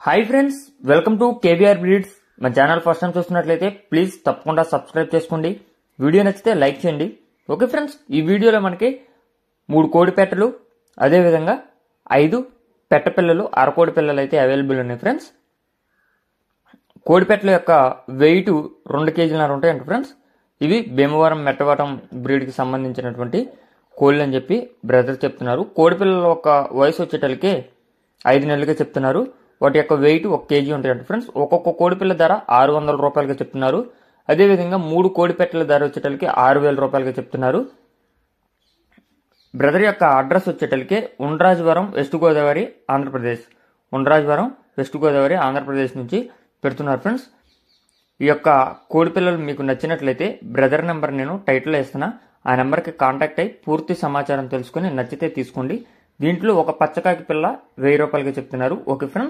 Hi friends, welcome to KBR breeds. మా channel first time చూస్తున్నట్లయితే please తప్పకుండా subscribe చేసుకోండి. వీడియో నచ్చితే లైక్ చేయండి. ఓకే ఫ్రెండ్స్, ఈ వీడియోలో మనకి 3 కోడి పెట్టలు, అదేవిధంగా 5 పెట్ట పిల్లలు, అరకోడి పిల్లలు అయితే అవైలబుల్ ఉన్నాయి ఫ్రెండ్స్. కోడి పెట్టల యొక్క వెయిట్ 2 కేజీలన్నర ఉంటాయంట ఫ్రెండ్స్. ఇవి భీమవరం మెట్టవరం బ్రీడ్కి సంబంధించినటువంటి కోళ్ళు అని చెప్పి బ్రదర్ చెప్తున్నారు. కోడి పిల్లల యొక్క వయసు వచ్చేటలకే 5 నెలలుగా చెప్తున్నారు. వాటి యొక్క వెయిట్ 1 కేజీ ఉంటాయంట ఫ్రెండ్స్. ఒక్కొక్క కోడి పిల్ల ధర 600 రూపాయలుగా చెప్తున్నారు. అదేవిధంగా 3 కోడి పెట్టల ధర వచ్చేటలకి 6000 రూపాయలుగా చెప్తున్నారు. బ్రదర్ యొక్క address వచ్చేటలకి Undrajavaram, west Godavari, Andhra Pradesh. Undrajavaram, west Godavari, Andhra Pradesh నుంచి పెడుతున్నారు ఫ్రెండ్స్. ఈ యొక్క కోడి పిల్లలు మీకు నచ్చినట్లయితే బ్రదర్ నెంబర్ నేను టైటిల్లో ఇస్తున్నా. ఆ నెంబర్కి కాంటాక్ట్ అయ్యి పూర్తి సమాచారం తెలుసుకుని నచ్చితే తీసుకోండి. దీంట్లో ఒక పచ్చకాకి పిల్ల 1000 రూపాయలుగా చెప్తున్నారు. Okay friends.